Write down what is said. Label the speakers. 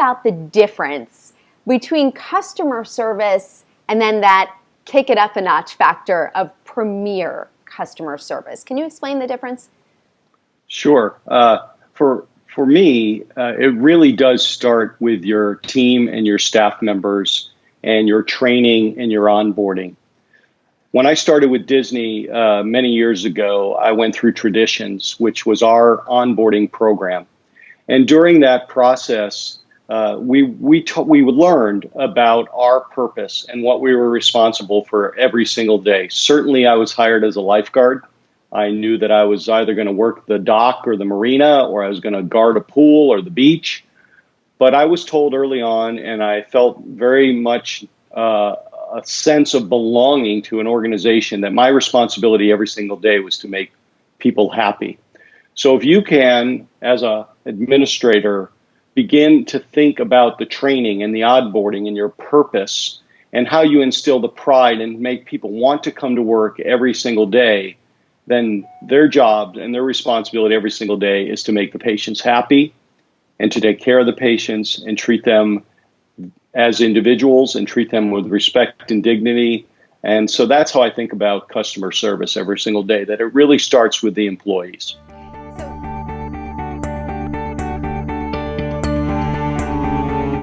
Speaker 1: about the difference between customer service and then that kick it up a notch factor of premier customer service. Can you explain the difference?
Speaker 2: Sure. For me, it really does start with your team and your staff members and your training and your onboarding. When I started with Disney many years ago, I went through Traditions, which was our onboarding program. And during that process, we learned about our purpose and what we were responsible for every single day. Certainly, I was hired as a lifeguard. I knew that I was either going to work the dock or the marina, or I was going to guard a pool or the beach. But I was told early on, and I felt very much a sense of belonging to an organization, that my responsibility every single day was to make people happy. So if you can, as an administrator, begin to think about the training and the onboarding and your purpose and how you instill the pride and make people want to come to work every single day, then their job and their responsibility every single day is to make the patients happy and to take care of the patients and treat them as individuals and treat them with respect and dignity. And so that's how I think about customer service every single day, that it really starts with the employees.